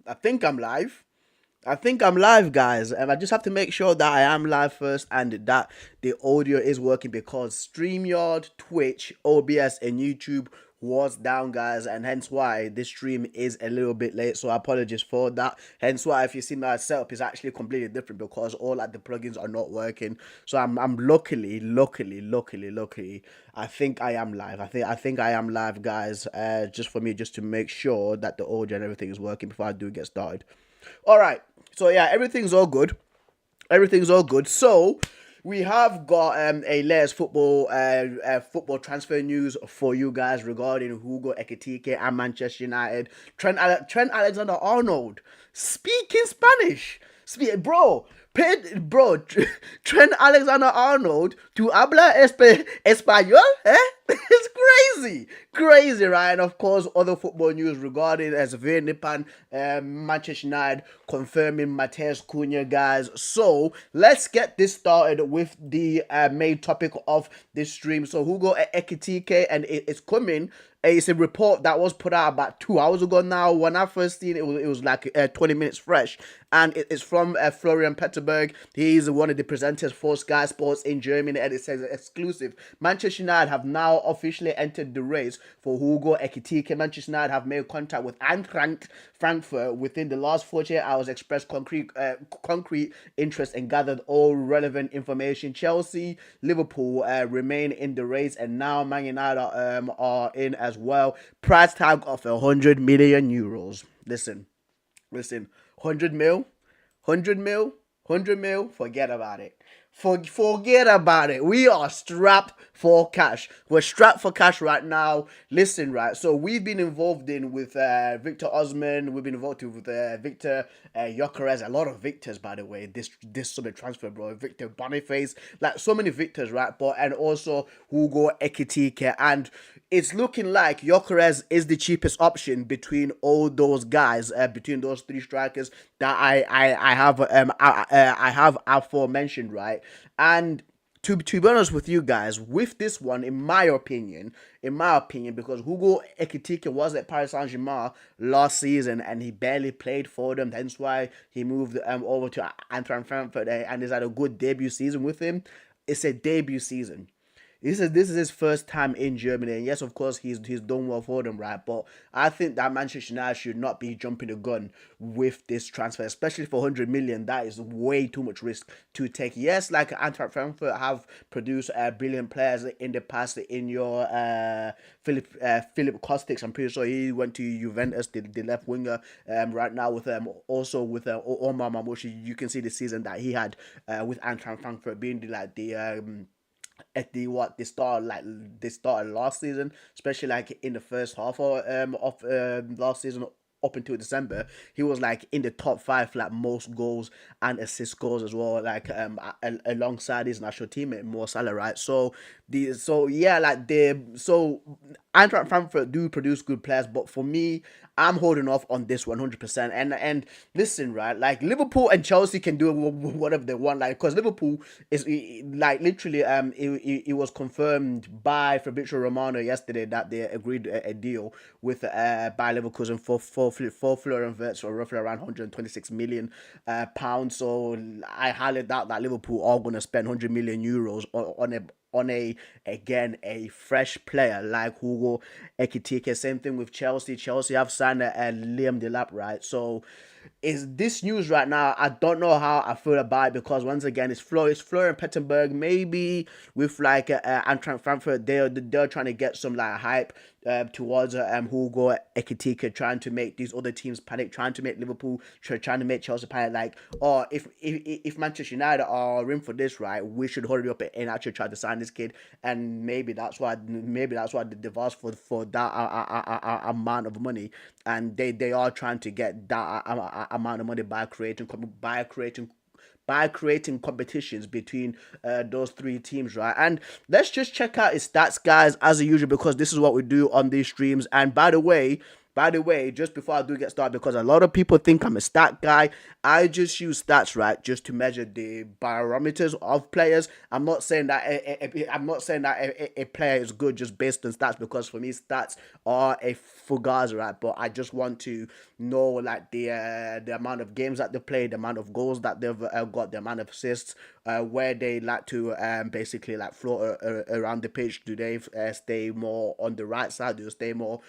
I think I'm live. I think I'm live, guys. And I just have to make sure that I am live first and that the audio is working because StreamYard, Twitch, OBS, and YouTube was down, guys, and hence why this stream is a little bit late. So apologies for that. Hence why if you see my setup is actually completely different because all like the plugins are not working. So I'm luckily, I think I am live. I think I am live, guys. Just for me, just to make sure that the audio and everything is working before I do get started. All right. So yeah, everything's all good. Everything's all good. So we have got a latest football transfer news for you guys regarding Hugo Ekitike and Manchester United. Trent Alexander Arnold speaking Spanish. Bro, Trent Alexander Arnold to habla español, eh? It's crazy, right? And of course, other football news regarding Severe Nipan, Manchester United confirming Mateus Cunha, guys. So let's get this started with the main topic of this stream. So Hugo Ekitike, and it's coming. It's a report that was put out about 2 hours ago now. When I first seen it, it was like 20 minutes fresh. And it's from Florian Petterberg. He's one of the presenters for Sky Sports in Germany. And it says exclusive. Manchester United have now officially entered the race for Hugo Ekitike. Manchester United have made contact with Eintracht Frankfurt within the last 48 hours, expressed concrete interest and gathered all relevant information. Chelsea, Liverpool remain in the race, and now Man United are in as well. Price tag of 100 million euros. Listen, 100 mil, 100 mil, 100 mil, forget about it. Forget about it. We are strapped for cash. We're strapped for cash right now. Listen, right. So we've been involved with Victor Osman. We've been involved with Victor Gyökeres. A lot of Victors, by the way. This summer transfer, bro. Victor Boniface, like so many Victors, right? But and also Hugo Ekitike, and it's looking like Gyökeres is the cheapest option between all those guys, between those three strikers that I have aforementioned, right? And to be honest with you guys, with this one, in my opinion, because Hugo Ekitike was at Paris Saint Germain last season and he barely played for them. Hence why he moved over to Eintracht Frankfurt and has had a good debut season with him. It's a debut season. This is his first time in Germany, and yes, of course, he's done well for them, right? But I think that Manchester United should not be jumping the gun with this transfer, especially for 100 million. That is way too much risk to take. Yes, like Eintracht Frankfurt have produced brilliant players in the past. In your Philip Kostic, I'm pretty sure he went to Juventus, the left winger. Right now with also with Omar Mamouche, you can see the season that he had with Eintracht Frankfurt being the at they started last season, especially like in the first half of last season up until December. He was like in the top five for like most goals and assist goals as well, like alongside his national teammate Mo Salah, right? So Eintracht Frankfurt do produce good players, but for me, I'm holding off on this 100%. And listen, right? Like Liverpool and Chelsea can do whatever they want, like because Liverpool is like literally it was confirmed by Fabrizio Romano yesterday that they agreed a deal with by Leverkusen for Florian Wirtz for roughly around 126 million pounds. So I highly doubt that Liverpool are going to spend 100 million euros on a fresh player like Hugo Ekitike. Same thing with Chelsea. Chelsea have signed Liam Delap, right? So is this news right now? I don't know how I feel about it because once again, it's Florian Pettenberg. Maybe with like Eintracht Frankfurt, they're trying to get some like hype towards Hugo Ekitike, trying to make these other teams panic, trying to make Liverpool, trying to make Chelsea panic. Like, oh, if Manchester United are in for this, right, we should hurry up and actually try to sign this kid. And maybe that's why they've asked for that amount of money, and they are trying to get that amount of money by creating competitions between those three teams, right? And let's just check out his stats, guys, as usual, because this is what we do on these streams. And by the way, By the way, just before I do get started, because a lot of people think I'm a stat guy, I just use stats, right, just to measure the barometers of players. I'm not saying that a player is good just based on stats, because for me stats are a fugazi, right? But I just want to know like the amount of games that they played, the amount of goals that they've got, the amount of assists, where they like to basically like float around the pitch. Do they stay more on the right side? Do they stay more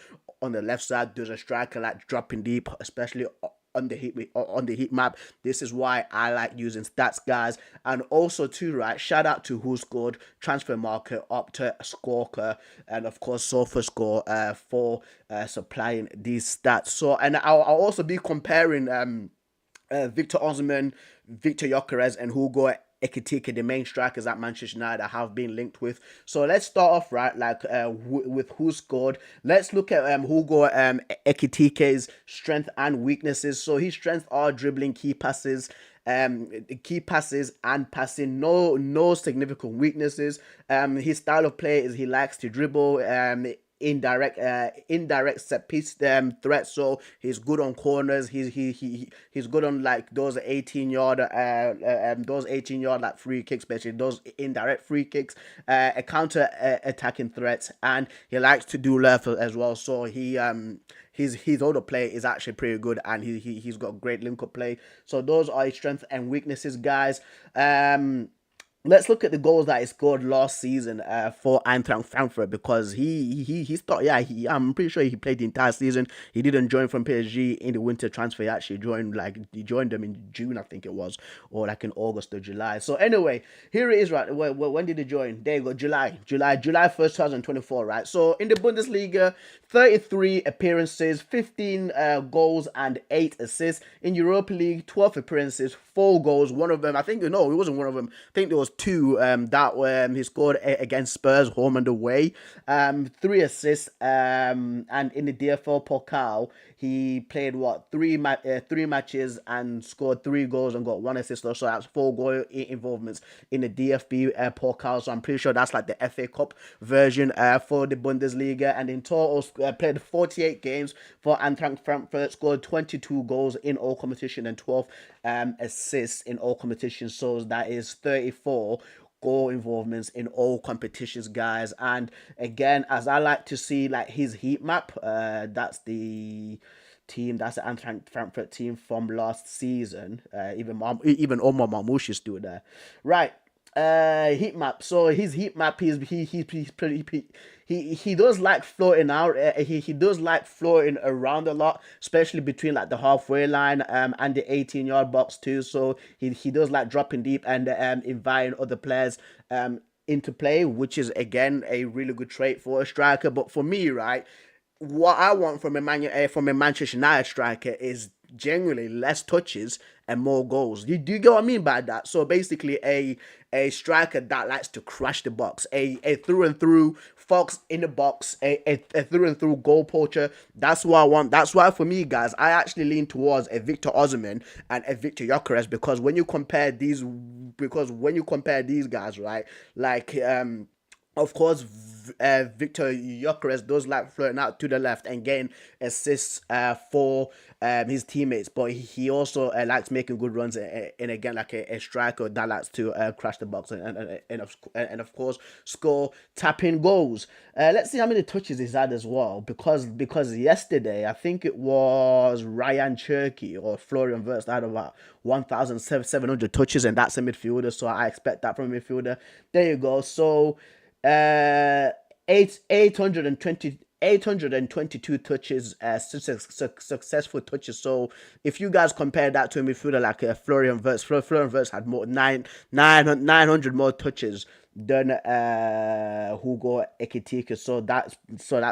on the left side? Does a striker like dropping deep, especially on the heat map? This is why I like using stats, guys. And also too, right, shout out to Who Scored, Transfer Market, Opta, Scorker, and of course SofaScore for supplying these stats. So, and I'll also be comparing Victor Osimhen, Victor Gyökeres, and Hugo Ekitike, the main strikers at Manchester United, have been linked with. So let's start off, right, like with Who Scored. Let's look at Hugo Ekitike's strength and weaknesses. So his strengths are dribbling, key passes, and passing. No significant weaknesses. His style of play is he likes to dribble, indirect set piece threats. So he's good on corners. He's good on like those 18-yard like free kicks, especially those indirect free kicks, a counter attacking threats, and he likes to do left as well. So his other play is actually pretty good, and he's got great link up play. So those are his strengths and weaknesses, guys. Let's look at the goals that he scored last season for Eintracht Frankfurt, because I'm pretty sure he played the entire season. He didn't join from PSG in the winter transfer. He actually joined them in June, I think it was, or like in August or July. So anyway, here it is, right? When did he join? There you go, July 1st, 2024, right? So in the Bundesliga, 33 appearances, 15 goals and 8 assists. In Europa League, 12 appearances, 4 goals. One of them, I think, no, it wasn't one of them. I think there was 2 that he scored against Spurs, home and away. 3 assists, and in the DFL Pokal, he played 3 matches and scored 3 goals and got 1 assist. So that's 4 goal involvements in the DFB Pokal. So I'm pretty sure that's like the FA Cup version for the Bundesliga. And in total, played 48 games for Eintracht Frankfurt, scored 22 goals in all competition and 12 assists in all competitions. So that is 34 goal involvements in all competitions, guys. And again, as I like to see, like his heat map, that's the Eintracht Frankfurt team from last season. Even Omar Marmoush is still there, right? Heat map. So his heat map, he's pretty. He does like floating out. He does like floating around a lot, especially between like the halfway line and the 18-yard box too. So he does like dropping deep and inviting other players into play, which is again a really good trait for a striker. But for me, right, what I want from a Manchester United striker is genuinely less touches and more goals. You do get what I mean by that? So basically, a striker that likes to crash the box, a through and through fox in the box, a through and through goal poacher. That's what I want. That's why for me, guys, I actually lean towards a Victor Osimhen and a Victor Gyökeres, because when you compare these guys, right, like of course, Victor Gyökeres does like flirting out to the left and getting assists for his teammates, but he also likes making good runs and again like a striker that likes to crash the box and of course score tapping goals. Let's see how many touches he's had as well, because yesterday I think it was Ryan Cherky or Florian Wirtz had about 1,700 touches, and that's a midfielder, so I expect that from a midfielder. There you go. So 822 touches, successful touches. So if you guys compare that to a midfielder like Florian Wirtz had more 900 more touches than Hugo Ekitike. So that's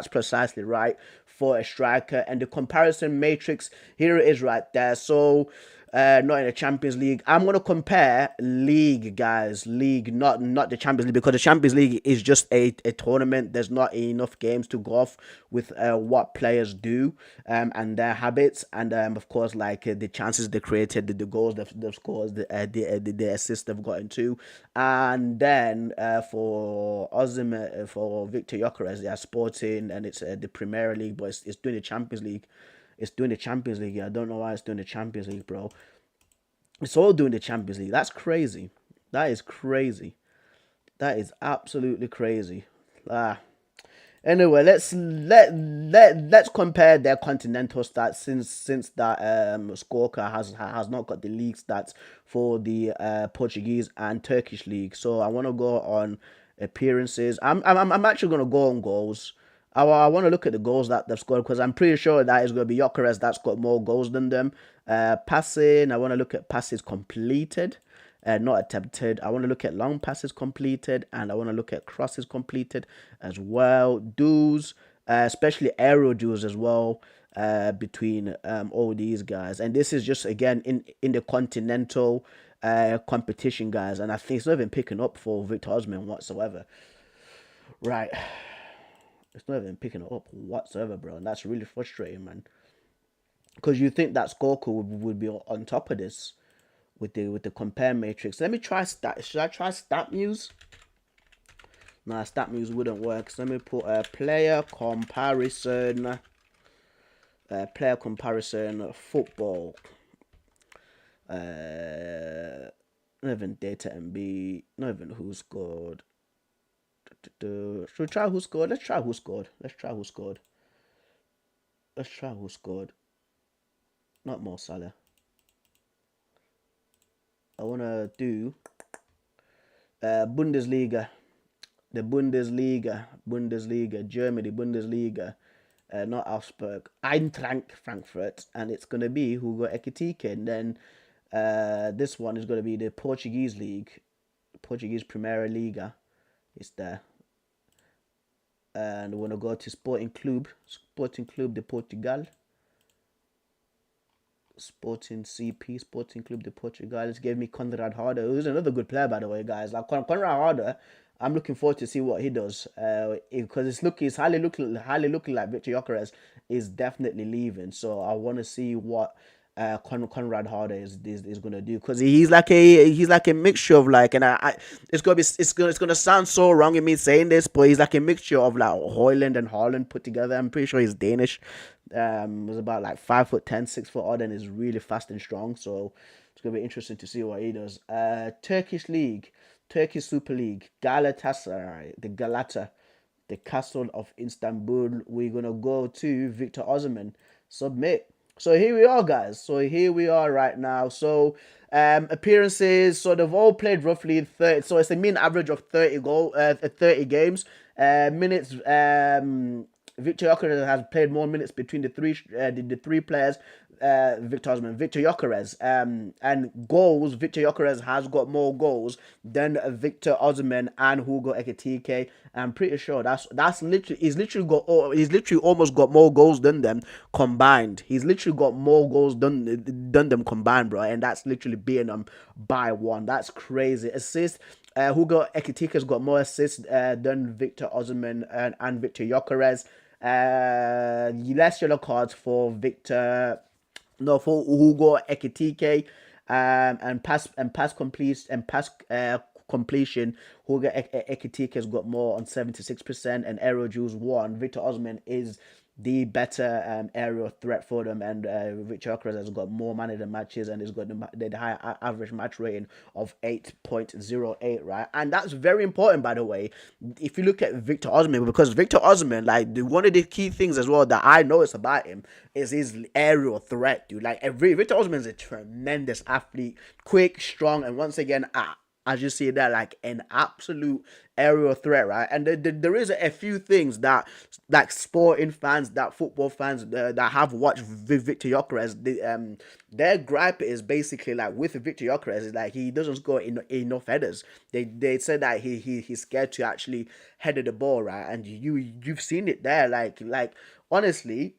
precisely right for a striker. And the comparison matrix, here it is right there. So not in the Champions League. I'm gonna compare league, guys. League, not the Champions League, because the Champions League is just a tournament. There's not enough games to go off with what players do and their habits, and of course, like the chances they created, the goals they've scored, the assists they've gotten to, and then for Osimhen, for Victor Gyökeres, they are Sporting, and it's the Premier League, but it's doing the Champions League. It's doing the Champions League. Yeah, I don't know why it's doing the Champions League, bro. It's all doing the Champions League. That's crazy. That is crazy. That is absolutely crazy. Ah. Anyway, let's compare their continental stats since that Skorka has not got the league stats for the Portuguese and Turkish league. So I want to go on appearances. I'm actually gonna go on goals. I want to look at the goals that they've scored, because I'm pretty sure that is going to be Gyökeres that's got more goals than them. Passing, I want to look at passes completed, not attempted. I want to look at long passes completed, and I want to look at crosses completed as well. Duels, especially aerial duels as well, between all these guys. And this is just, again, in the continental competition, guys. And I think it's not even picking up for Victor Osimhen whatsoever. Right. It's not even picking it up whatsoever, bro. And that's really frustrating, man. Because you think that scorecard would be on top of this with the compare matrix. Let me try stat. Should I try StatMuse? Nah, StatMuse wouldn't work. So let me put a player comparison. Player comparison football. Not even data MB. Not even who scored. Should we try who scored? Let's try who scored. Let's try who scored. Let's try who scored. Not Mo Salah. I want to do Bundesliga. The Bundesliga, Germany, Bundesliga. Not Augsburg. Eintracht Frankfurt. And it's going to be Hugo Ekitike. And then this one is going to be the Portuguese league. Portuguese Primeira Liga. It's there. And we're going to go to Sporting Clube de Portugal. Sporting CP, Sporting Clube de Portugal. It's gave me Conrad Harder, who's another good player, by the way, guys. Like Conrad Harder, I'm looking forward to see what he does. Because it's highly looking like Victor Gyökeres is definitely leaving. So I want to see what Conrad Harder is gonna do, because he's like a mixture of, like, and it's gonna sound so wrong in me saying this, but he's like a mixture of like Højlund and Haaland put together. I'm pretty sure he's Danish. Was about like 5'10", 6 foot odd, and is really fast and strong. So it's gonna be interesting to see what he does. Turkish league, Turkish Super League, Galatasaray, the Castle of Istanbul. We're gonna go to Victor Osimhen. Submit. So here we are, guys. So here we are right now. So appearances. So they've all played roughly 30. So it's a mean average of 30 games. Minutes. Victor Gyökeres has played more minutes between the three players. Victor Osimhen, Victor Gyökeres, and goals. Victor Gyökeres has got more goals than Victor Osimhen and Hugo Ekitike. I'm pretty sure that's literally he's literally almost got more goals than them combined. He's literally got more goals than them combined, bro, and that's literally beating them by one. That's crazy. Assists. Hugo Ekitike has got more assists than Victor Osimhen and Victor Gyökeres. Less yellow cards for for Hugo Ekitike, and pass completion. Hugo Ekitike has got more on 76%, and aerial duels 1. Victor Osimhen is the better aerial threat for them, and Victor Gyökeres has got more man of the matches, and has got the higher average match rating of 8.08, right? And that's very important, by the way, if you look at Victor Osimhen, because Victor Osimhen, like, one of the key things as well that I notice about him is his aerial threat, dude. Like, Victor Osimhen is a tremendous athlete, quick, strong, and once again, as you see that, like an absolute aerial threat, right? And there is a few things that, like, sporting fans, that football fans that have watched Victor Gyökeres, their gripe is basically, like, with Victor Gyökeres, is like he doesn't score enough headers. They said that he's scared to actually header the ball, right? And you've seen it there, like honestly,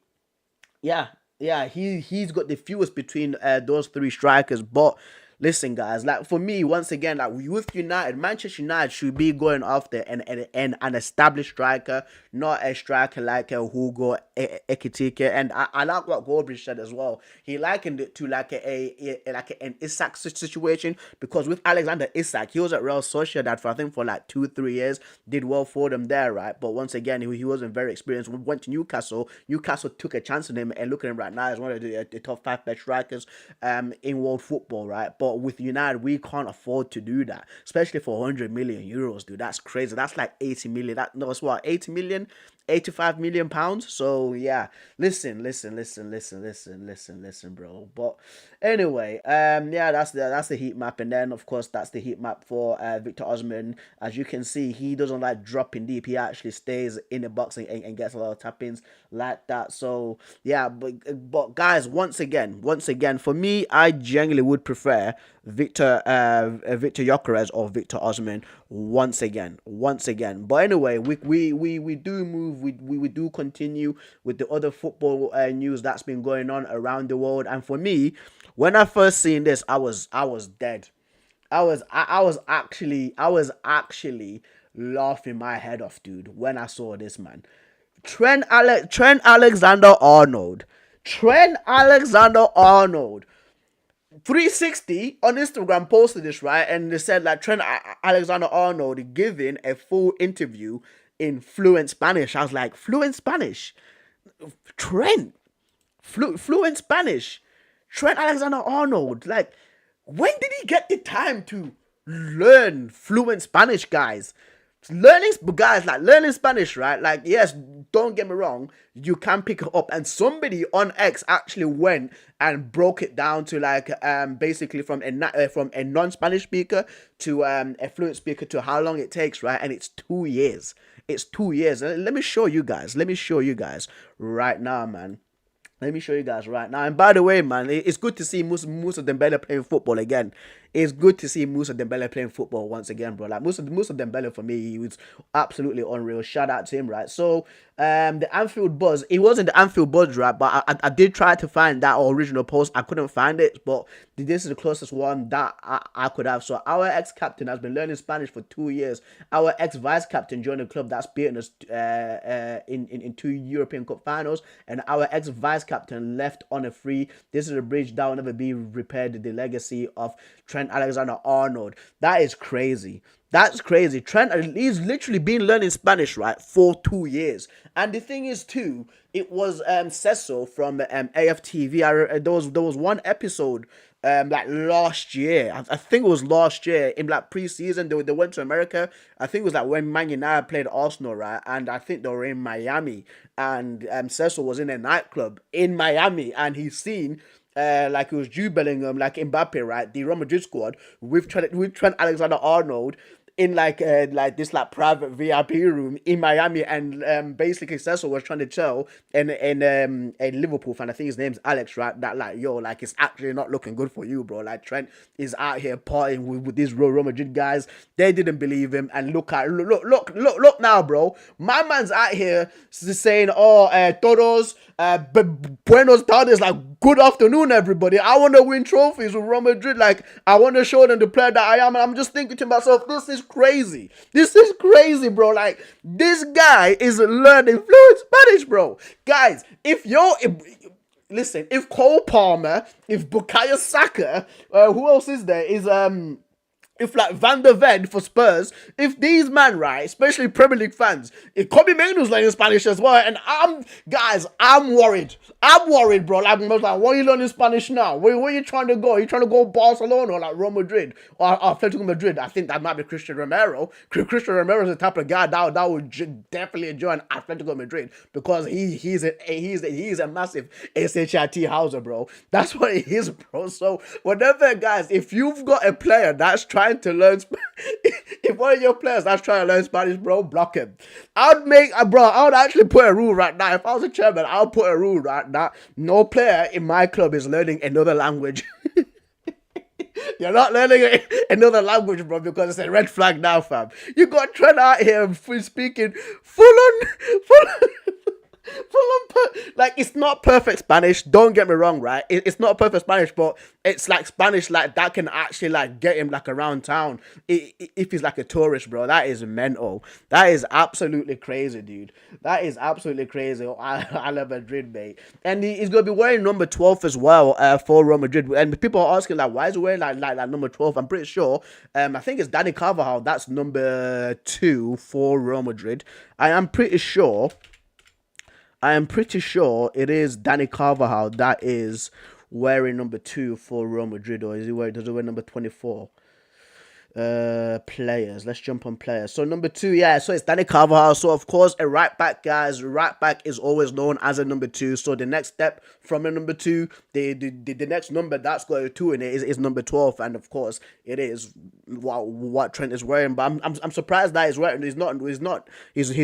yeah. Yeah, he's got the fewest between those three strikers. But listen, guys, like for me, once again, like with United, Manchester United should be going after an established striker, not a striker like Hugo Ekitike. And I like what Goldbridge said as well. He likened it to like an Isak situation, because with Alexander Isak, he was at Real Sociedad for I think for like 2-3 years, did well for them there, right? But once again, he wasn't very experienced. We went to Newcastle. Newcastle took a chance on him, and look at him right now as one of the top five best strikers in world football, right? But with United, we can't afford to do that, especially for 100 million euros, dude. That's crazy. That's like 80 million. That no, it's what 80 million. 85 million pounds. So yeah, listen, bro. But anyway, yeah, that's the heat map, and then of course that's the heat map for Victor Osman. As you can see, he doesn't like dropping deep. He actually stays in the box and gets a lot of tap-ins like that. So yeah, but guys, once again, for me, I genuinely would prefer Victor Gyökeres or Victor Osman once again. But anyway, we do move. We do continue with the other football news that's been going on around the world. And for me, when I first seen this, I was dead. I was actually laughing my head off, dude, when I saw this, man. Trent Alexander Arnold. Trent Alexander Arnold 360 on Instagram posted this, right, and they said like Trent Alexander Arnold giving a full interview in fluent Spanish. I was like, fluent Spanish, Trent, fluent Spanish, Trent Alexander Arnold. Like, when did he get the time to learn fluent Spanish, guys? Learning Spanish, right? Like, yes, don't get me wrong, you can pick it up, and somebody on X actually went and broke it down to like basically from a non-Spanish speaker to a fluent speaker to how long it takes, right? And it's 2 years. It's 2 years. Let me show you guys. Right now, man. Let me show you guys right now. And by the way, man, it's good to see Moussa Dembele playing football again. It's good to see Moussa Dembele playing football once again, bro. Like Moussa Dembele, for me, he was absolutely unreal. Shout out to him, right? So the Anfield Buzz, it wasn't the Anfield Buzz, right? But I did try to find that original post. I couldn't find it, but this is the closest one that I could have. So our ex-captain has been learning Spanish for 2 years. Our ex-vice captain joined a club that's beaten us in two European Cup finals, and our ex-vice captain left on a free. This is a bridge that will never be repaired. The legacy of Trent Alexander-Arnold. That is crazy. That's crazy. Trent, he's literally been learning Spanish, right, for 2 years. And the thing is, too, it was Cecil from AFTV. There was one episode like last year. I think it was last year in like pre-season. They went to America. I think it was like when Man United played Arsenal, right? And I think they were in Miami. And Cecil was in a nightclub in Miami, and he's seen like it was Jude Bellingham, like Mbappe, right? The Real Madrid squad with Trent Alexander-Arnold in like this like private VIP room in Miami, and basically Cecil was trying to tell a Liverpool fan, I think his name's Alex, right, that like, yo, like it's actually not looking good for you, bro. Like Trent is out here partying with these Real Madrid guys. They didn't believe him, and look now, bro. My man's out here saying, oh, todos, buenos tardes, like good afternoon, everybody. I want to win trophies with Real Madrid. Like, I want to show them the player that I am. And I'm just thinking to myself, this is crazy. This is crazy, bro. Like, this guy is learning fluent Spanish, bro. Guys, listen, if Cole Palmer, if Bukayo Saka, who else is there? If like Van der Ven for Spurs, if these men, right, especially Premier League fans, if Kobe Mainoo's learning Spanish as well, and I'm worried. I'm worried, bro. Like, why are you learning Spanish now? Where are you trying to go? Are you trying to go Barcelona or like Real Madrid or Atletico Madrid? I think that might be Christian Romero. Christian Romero is the type of guy that would definitely join Atletico Madrid, because he's a massive SHIT houser, bro. That's what he is, bro. So whatever, guys, if you've got a player that's trying to learn if one of your players that's trying to learn Spanish, bro, block him. I would actually put a rule right now. If I was a chairman, I'll put a rule right now. No player in my club is learning another language. You're not learning another language, bro, because it's a red flag now, fam. You got Trent out here speaking full on Like, it's not perfect Spanish. Don't get me wrong, right? It's not perfect Spanish, but it's like Spanish like that can actually like get him like around town if he's like a tourist, bro. That is mental. That is absolutely crazy, dude. That is absolutely crazy. I love Madrid, mate. And he's gonna be wearing number 12 as well for Real Madrid. And people are asking like, why is he wearing like number 12? I'm pretty sure. I think it's Dani Carvajal. That's number 2 for Real Madrid. I am pretty sure it is Dani Carvajal that is wearing number 2 for Real Madrid, or does he wear number 24? Players. Let's jump on players. So number 2, yeah. So it's Dani Carvajal. So of course a right back, guys. Right back is always known as a number 2. So the next step from a number 2, the next number that's got a 2 in it is number 12, and of course it is what Trent is wearing. But I'm surprised that he's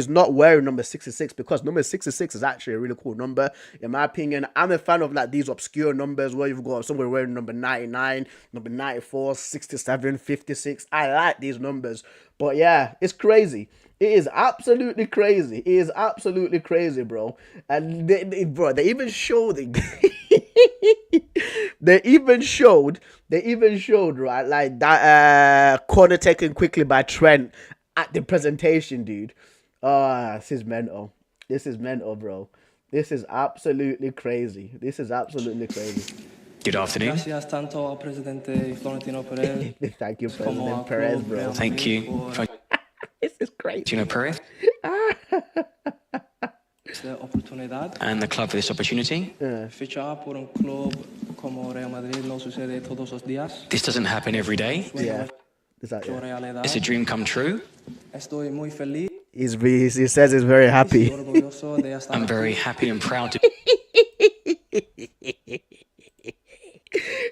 not wearing number 66, because number 66 is actually a really cool number in my opinion. I'm a fan of like these obscure numbers where you've got somewhere wearing number 99, number 94, 67, 56. I like these numbers, but yeah, it's crazy. It is absolutely crazy. It is absolutely crazy, bro. And they even showed it. they even showed right, like that corner taken quickly by Trent at the presentation, dude. This is mental. This is mental, bro. This is absolutely crazy. This is absolutely crazy. Good afternoon. Gracias tanto, Presidente Florentino Perez. Thank you, President Perez, bro. Thank you. This is great. Gino Perez. And the club for this opportunity. Fichar por un club como Real Madrid no sucede todos los días. This doesn't happen every day. Yeah. It's a dream come true. Estoy muy feliz. He says he's very happy. I'm very happy and proud to.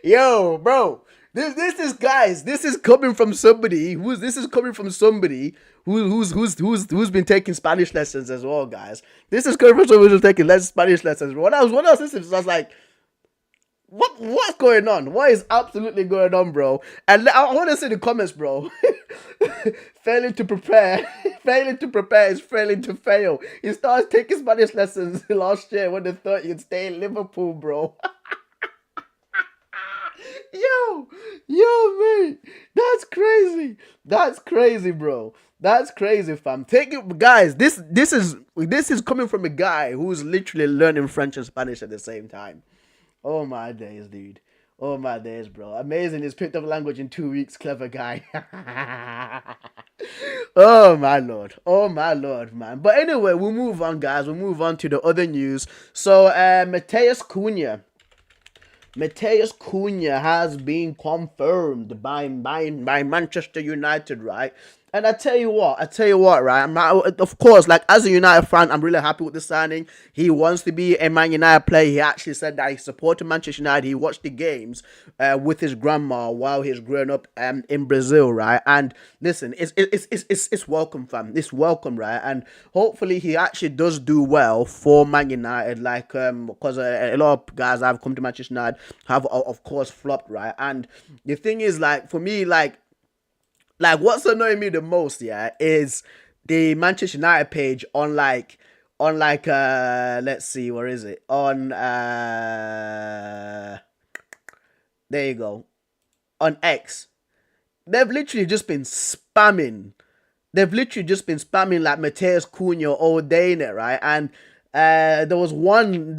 Yo, bro, this is coming from somebody who's been taking Spanish lessons as well, guys. This is coming from somebody who's taking Spanish lessons. When I was listening, I was like, what's going on? What is absolutely going on, bro? And I want to see the comments, bro. Failing to prepare is failing to fail. He started taking Spanish lessons last year when they thought he'd stay in Liverpool, bro. Yo, mate, that's crazy, bro. That's crazy, fam. Guys. This is coming from a guy who's literally learning French and Spanish at the same time. Oh my days, dude. Oh my days, bro. Amazing. He's picked up language in 2 weeks. Clever guy. Oh my lord, man. But anyway, we'll move on, guys. We'll move on to the other news. So, Matheus Cunha has been confirmed by Manchester United, right? And I tell you what, right? Of course, like as a United fan, I'm really happy with the signing. He wants to be a Man United player. He actually said that he supported Manchester United. He watched the games with his grandma while he's growing up in Brazil, right? And listen, it's welcome, fam. It's welcome, right? And hopefully he actually does do well for Man United, like because a lot of guys that have come to Manchester United have of course flopped, right? And the thing is, like for me, like what's annoying me the most, yeah, is the Manchester United page on let's see, where is it? On there you go. On X. They've literally just been spamming like Matheus Cunha all day in it, right? And there was one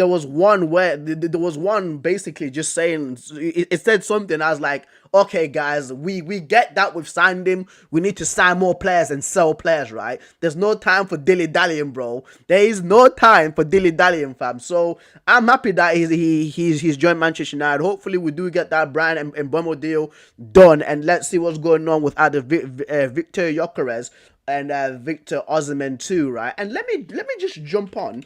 basically just saying, it said something. I was like, okay, guys, we get that we've signed him. We need to sign more players and sell players, right? There's no time for dilly-dallying, bro. There is no time for dilly-dallying, fam. So I'm happy that he's joined Manchester United. Hopefully we do get that Brian and Mbeumo deal done, and let's see what's going on with either Victor Gyökeres and Victor Osimhen too, right? And let me just jump on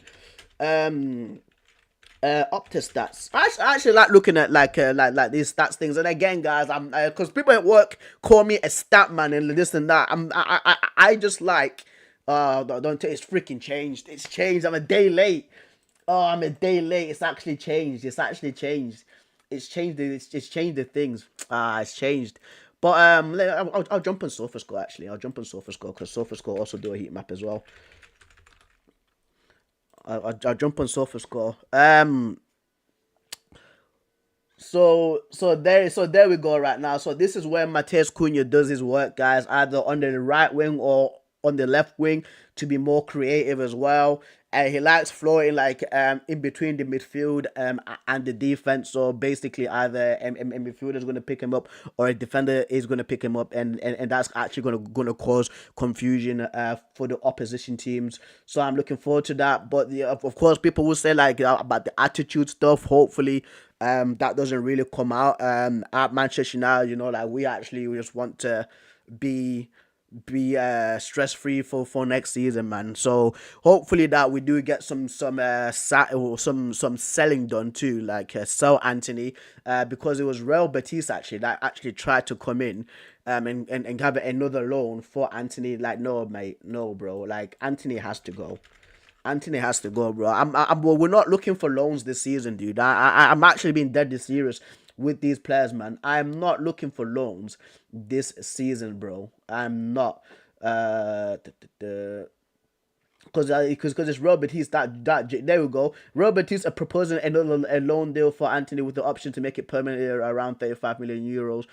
up to stats. I actually like looking at like these stats things. And again, guys, I'm because people at work call me a stat man and this and that. I just like don't take, it's freaking changed. It's changed. I'm a day late. It's actually changed. It's changed the things. It's changed. But I'll jump on SofaScore actually. I'll jump on SofaScore because SofaScore also do a heat map as well. I'll jump on SofaScore. So there we go right now. So this is where Mateus Cunha does his work, guys, either on the right wing or on the left wing to be more creative as well. And he likes floating like in between the midfield and the defense. So basically, either a midfielder is going to pick him up or a defender is going to pick him up, and that's actually going to cause confusion for the opposition teams. So I'm looking forward to that. But of course, people will say like about the attitude stuff. Hopefully, that doesn't really come out at Manchester United. You know, like we just want to be stress free for next season, man. So hopefully that we do get some selling done too, like sell Anthony, because it was Real Betis actually that actually tried to come in and have another loan for Anthony. Like, no mate, no bro, like Anthony has to go. Anthony has to go, bro. Well, we're not looking for loans this season, dude. I'm actually being deadly serious with these players, man. I'm not looking for loans this season, bro. I'm not. Because it's Real Betis that there we go. Real Betis are proposing a loan deal for Anthony with the option to make it permanent around 35 million euros.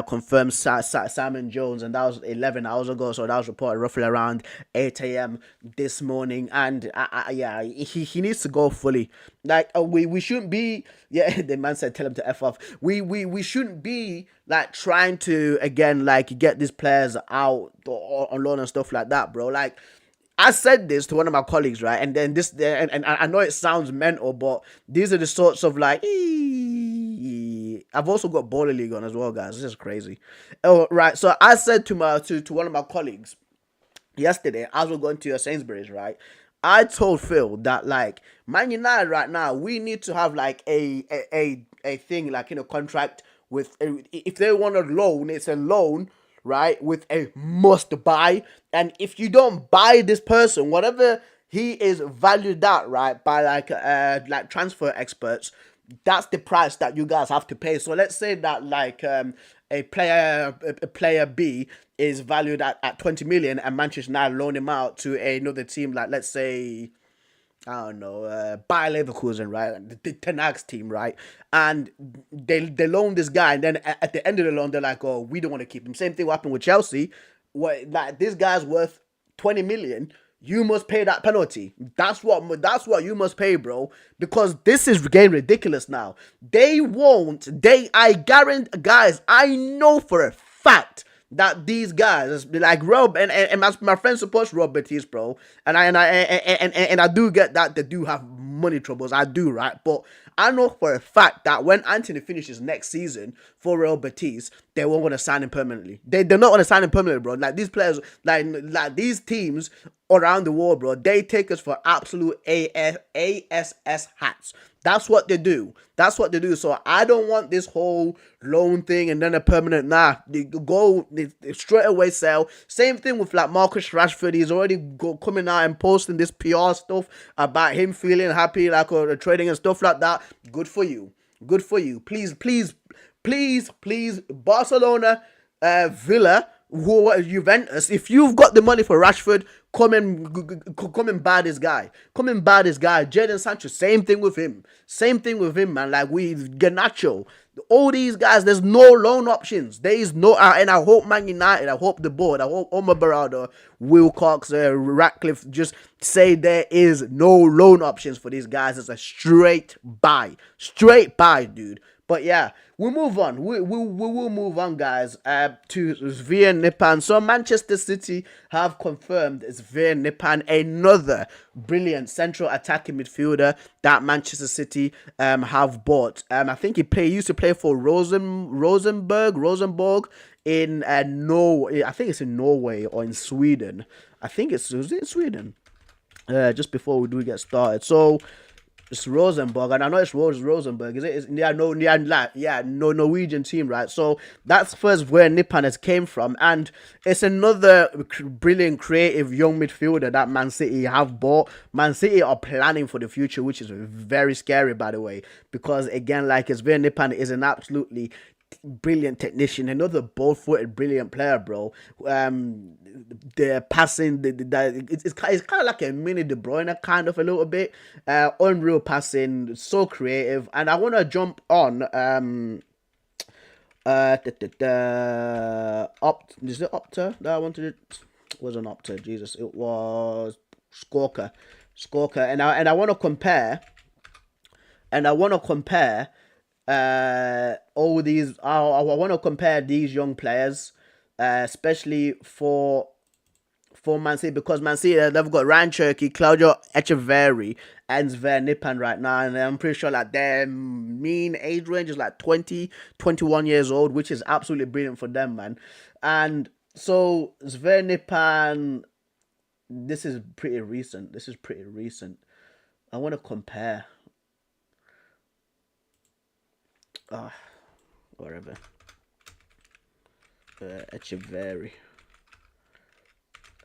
Confirmed Simon Jones, and that was 11 hours ago. So that was reported roughly around 8 a.m. this morning. And yeah, he needs to go fully. Like we shouldn't be. Yeah, the man said tell him to F off. We shouldn't be like trying to again like get these players out on loan and stuff like that, bro. Like, I said this to one of my colleagues, right? And then and I know it sounds mental, but these are the sorts of like, I've also got Baller League on as well, guys. This is crazy. Oh, right. So I said to one of my colleagues yesterday, as we're going to your Sainsbury's, right? I told Phil that like Man United right now, we need to have like a thing like in a contract with if they want a loan, it's a loan, right, with a must buy. And if you don't buy this person, whatever he is valued at, right, by like transfer experts, that's the price that you guys have to pay. So let's say that like a player B is valued at 20 million and Manchester United loan him out to another team, like let's say I don't know, Bayer Leverkusen, right? The Ten Hag's team, right? And they loan this guy, and then at the end of the loan, they're like, "Oh, we don't want to keep him." Same thing happened with Chelsea. What, like this guy's worth 20 million. You must pay that penalty. That's what you must pay, bro. Because this is getting ridiculous now. They won't. I guarantee, guys. I know for a fact that these guys like Rob and my friend supports Rob Betis, bro, and I do get that they do have money troubles, I do, right? But I know for a fact that when Anthony finishes next season for Real Betis, they won't want to sign him permanently. They're not going to sign him permanently, bro. Like these players, like these teams around the world, bro, they take us for absolute ASS hats. That's what they do. That's what they do. So I don't want this whole loan thing and then a permanent. Nah, they go straight away sell. Same thing with like Marcus Rashford. He's already coming out and posting this PR stuff about him feeling happy, like or trading and stuff like that. Good for you. Good for you. Please, Barcelona, Villa, Juventus, if you've got the money for Rashford, come and buy this guy. Come and buy this guy. Jadon Sancho, same thing with him. Same thing with him, man. Like with Garnacho. All these guys, there's no loan options. There is no, and I hope Man United, I hope the board, I hope Omar Barada, Wilcox, Ratcliffe just say there is no loan options for these guys. It's a straight buy. Straight buy, dude. But yeah, we'll move on. We will move on, guys, to Svir Nipan. So Manchester City have confirmed Svir Nipan, another brilliant central attacking midfielder that Manchester City have bought. I think he used to play for Rosenborg in Norway. I think it's in Norway or in Sweden. I think was it in Sweden? Just before we do get started. So it's Rosenborg, and I know it's Rosenborg, is it? No Norwegian team, right? So that's first where Nipan has came from, and it's another brilliant, creative young midfielder that Man City have bought. Man City are planning for the future, which is very scary, by the way, because again, like Svir Nipan is an absolutely brilliant technician, another ball-footed, brilliant player, bro. The passing, it's kind of like a mini De Bruyne, kind of a little bit. Unreal passing, so creative, and I want to jump on is it Opta that I wanted? It wasn't Opta, Jesus, it was Scorker, and I want to compare. All these. I want to compare these young players, especially for Man City, because Man City, they've got Ryan Cherky, Claudio Echeverri, and Sven Nipan right now, and I'm pretty sure like their mean age range is like 20, 21 years old, which is absolutely brilliant for them, man. And so Sven Nipan, this is pretty recent. I want to compare. Whatever. Echeverri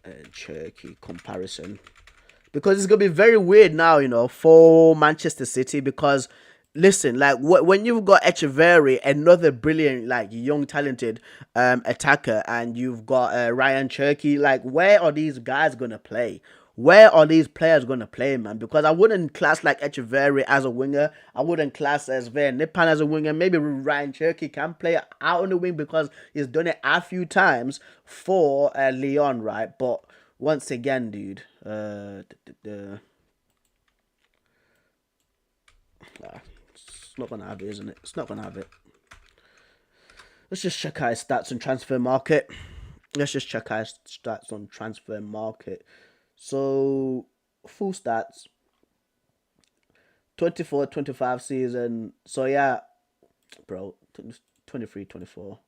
and Cherky comparison, because it's gonna be very weird now, for Manchester City, because listen, like when you've got Echeverri, another brilliant, like young talented attacker, and you've got Ryan Cherky, like where are these guys gonna play? Where are these players going to play, man? Because I wouldn't class like Echeverri as a winger. I wouldn't class as Sven Nipan as a winger. Maybe Ryan Cherky can play out on the wing because he's done it a few times for Lyon, right? But once again, dude, it's not going to have it, isn't it? It's not going to have it. Let's just check out his stats on transfer market. So, full stats, 24-25 season. So, yeah, bro, 23-24.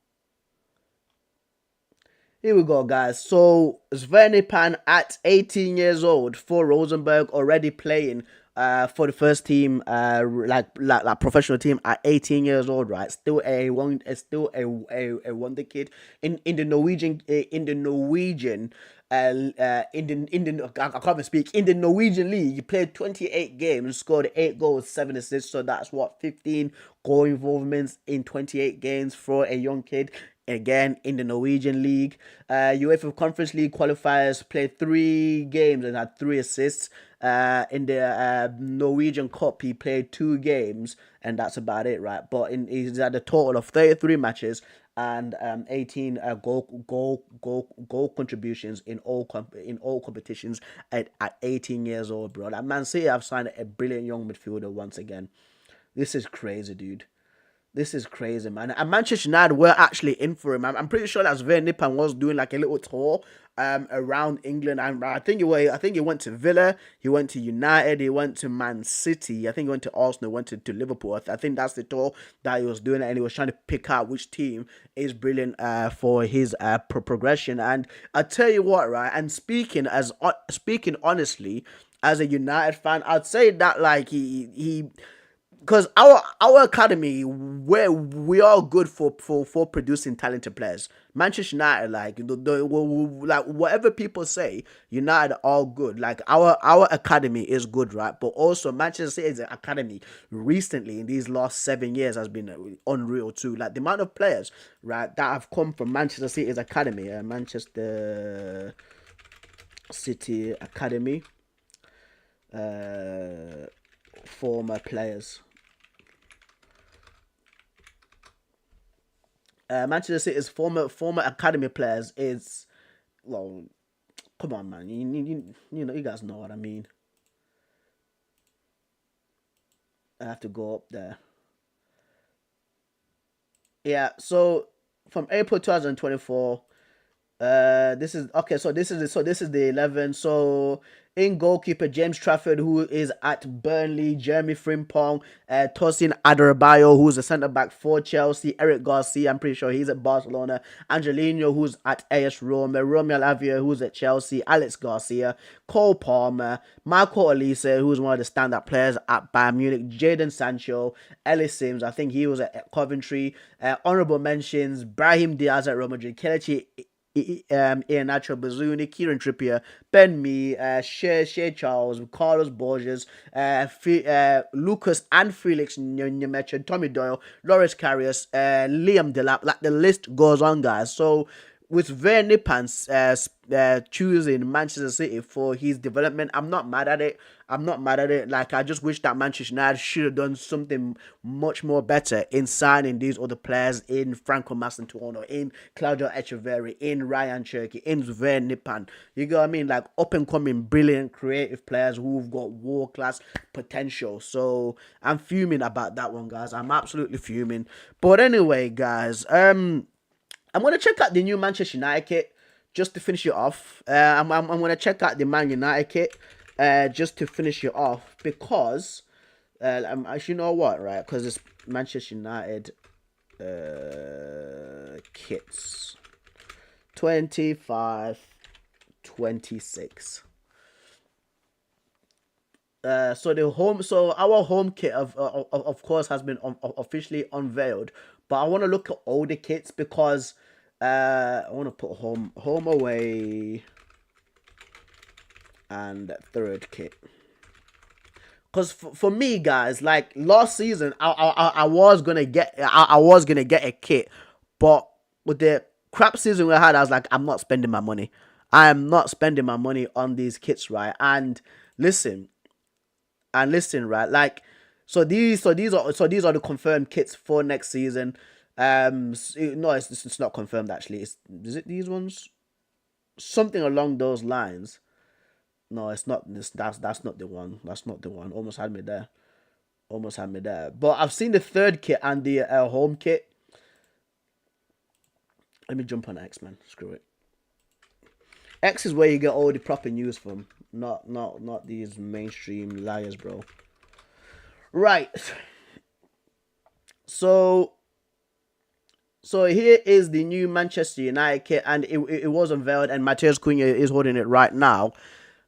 Here we go, guys. So, Sven Nipan at 18 years old for Rosenborg, already playing for the first team, like professional team at 18 years old, right? Still a wonder kid in the Norwegian I can't even speak. In the Norwegian league, he played 28 games, scored 8 goals, 7 assists. So that's 15 goal involvements in 28 games for a young kid. Again, in the Norwegian league, UEFA Conference League qualifiers, played 3 games and had 3 assists. In the Norwegian Cup, he played 2 games, and that's about it, right? But he's had a total of 33 matches and 18 goal contributions in all competitions at 18 years old, bro. Like Man City have signed a brilliant young midfielder once again. This is crazy, dude. This is crazy, man. And Manchester United were actually in for him. I'm pretty sure that Sven Nipan was doing like a little tour around England. And I think he went to Villa, he went to United, he went to Man City. I think he went to Arsenal, went to Liverpool. I think that's the tour that he was doing, and he was trying to pick out which team is brilliant for his progression. And I tell you what, right? And speaking honestly, as a United fan, I'd say that like he because our academy, where we are good for producing talented players. Manchester United, like like whatever people say, United are good. Like our academy is good, right? But also Manchester City's academy recently in these last 7 years has been unreal too. Like the amount of players, right, that have come from Manchester City's academy, Manchester City academy, former players. Manchester City's former academy players is, well, come on, man. You know, you guys know what I mean. I have to go up there. Yeah, so from April 2024, this is okay. So this is the 11. So in goalkeeper James Trafford, who is at Burnley, Jeremy Frimpong, Tosin Adarabioyo, who's a centre back for Chelsea, Eric Garcia, I'm pretty sure he's at Barcelona, Angelino, who's at AS Roma, Romeo Lavia, who's at Chelsea, Alex Garcia, Cole Palmer, Marco Olise, who's one of the standout players at Bayern Munich, Jadon Sancho, Ellis Sims, I think he was at Coventry, honourable mentions, Brahim Diaz at Real Madrid, Kelechi Iheanacho Bazuni, Kieran Trippier, Ben Mee, Shea Charles, Carlos Borges, Lucas and Felix Nyemecha, Tommy Doyle, Loris Karius, Liam Delap. Like the list goes on, guys. So with Vernipan choosing Manchester City for his development, I'm not mad at it. I'm not mad at it. Like, I just wish that Manchester United should have done something much more better in signing these other players, in Franco Mastantuono, in Claudio Echeverri, in Ryan Cherky, in Vernipan. You get what I mean? Like, up and coming, brilliant, creative players who've got world class potential. So I'm fuming about that one, guys. I'm absolutely fuming. But anyway, guys, I'm going to check out the new Manchester United kit just to finish it off. I'm going to check out the Man United kit just to finish it off because, actually, you know what, right? Because it's Manchester United kits 25-26. So our home kit of course has been officially unveiled, but I want to look at older kits because I want to put home away and third kit. Because for me, guys, like last season, I was gonna get a kit, but with the crap season we had, I was like, I'm not spending my money. I am not spending my money on these kits, right? And listen, right? Like, so these are the confirmed kits for next season. No, it's not confirmed actually. Is it these ones? Something along those lines. No, it's not. That's not the one. That's not the one. Almost had me there. But I've seen the third kit and the home kit. Let me jump on X, man. Screw it. X is where you get all the proper news from. Not these mainstream liars, bro. Right. So here is the new Manchester United kit, and it was unveiled, and Mateus Cunha is holding it right now.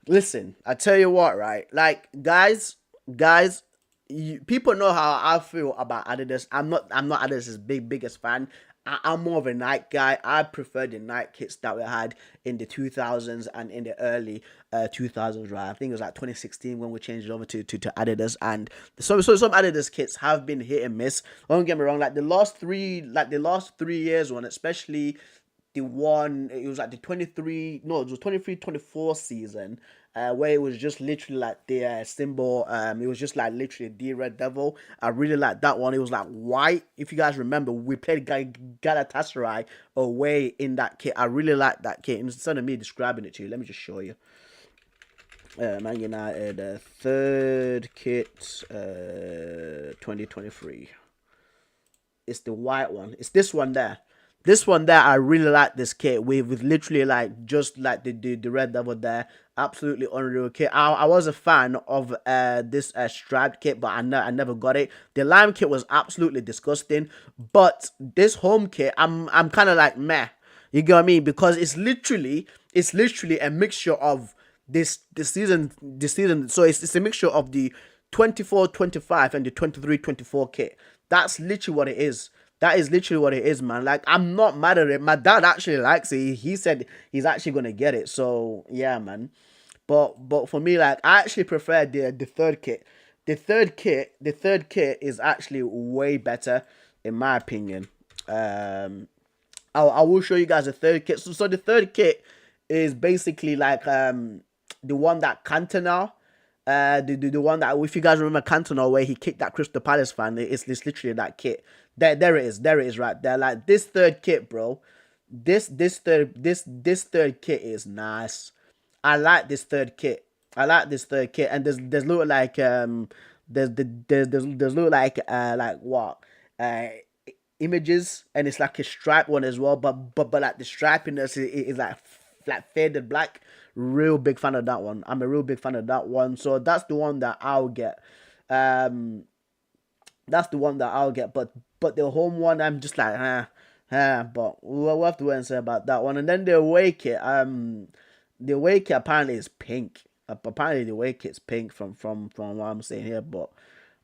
Listen, I tell you what, right? Like, guys, people know how I feel about Adidas. I'm not Adidas's biggest fan. I'm more of a Nike guy. I prefer the Nike kits that we had in the 2000s and in the early 2000s, right? I think it was like 2016 when we changed it over to Adidas. And so some Adidas kits have been hit and miss. Don't get me wrong. Like the last 3 years one, especially the one, it was like the 23-24 season, where it was just literally like the symbol, it was just like literally the Red Devil. I really like that one. It was like white. If you guys remember, we played Galatasaray away in that kit. I really like that kit. Instead of me describing it to you, let me just show you. Man United third kit 2023. It's the white one. It's this one there. I really like this kit with literally like just like the Red Devil there. Absolutely unreal kit. I was a fan of this striped kit, but I never got it. The lime kit was absolutely disgusting, but this home kit, I'm kind of like meh. You get what I mean? Because it's literally a mixture of this season. So it's a mixture of the 24-25 and the 23-24 kit. That's literally what it is. That is literally what it is, man. Like, I'm not mad at it. My dad actually likes it. He said he's actually gonna get it. So yeah, man. But for me, like, I actually prefer the third kit. The third kit is actually way better, in my opinion. I will show you guys the third kit. So the third kit is basically like the one that Cantona, the one that, if you guys remember Cantona, where he kicked that Crystal Palace fan, it's literally that kit. There it is right there. Like, this third kit, bro. This third kit is nice. I like this third kit. And there's little like there's little like what images, and it's like a striped one as well. But like the stripiness is like faded black. Real big fan of that one. I'm a real big fan of that one. So that's the one that I'll get. But the home one, I'm just like, but we'll have to wait and see about that one. And then the away kit, apparently is pink. Apparently the away kit's pink from what I'm saying here, but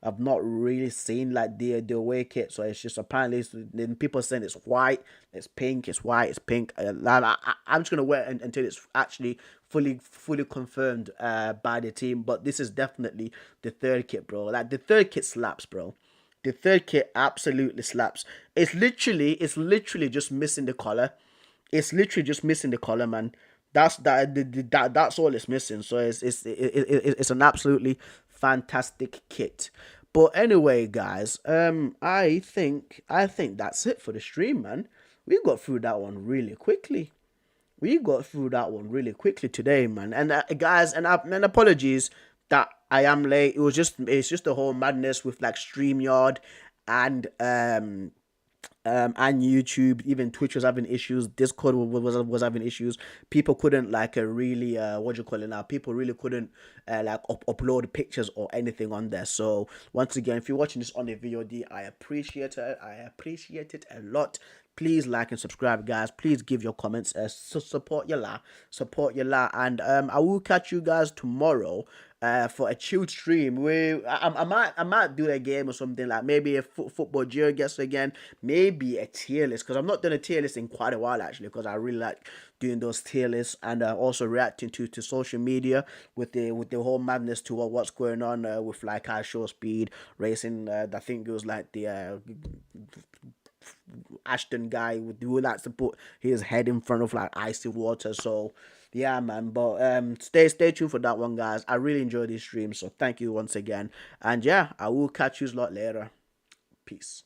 I've not really seen like the away kit, so it's just apparently then people saying it's white, it's pink, it's white, it's pink. I'm just gonna wait until it's actually fully confirmed by the team. But this is definitely the third kit, bro. Like the third kit slaps, bro. The third kit absolutely slaps. It's literally just missing the collar. It's literally just missing the collar, man. That's all it's missing. So it's an absolutely fantastic kit. But anyway, guys, I think that's it for the stream, man. We got through that one really quickly. We got through that one really quickly today, man. And guys, and apologies that I am late. It's just the whole madness with like StreamYard and and YouTube. Even Twitch was having issues. Discord was having issues. People couldn't like really what do you call it now? People really couldn't like upload pictures or anything on there. So once again, if you're watching this on the VOD, I appreciate it. I appreciate it a lot. Please like and subscribe, guys. Please give your comments. Support your la, and I will catch you guys tomorrow for a chilled stream. I might do a game or something, like maybe a football geo guest again, maybe a tier list, because I've not done a tier list in quite a while actually, because I really like doing those tier lists, and also reacting to social media with the whole madness to what's going on with like high show speed racing. I think it was like the Ashton guy who likes to put his head in front of like icy water. So yeah, man. But stay tuned for that one, guys. I really enjoy these streams, so thank you once again. And yeah, I will catch you a lot later. Peace.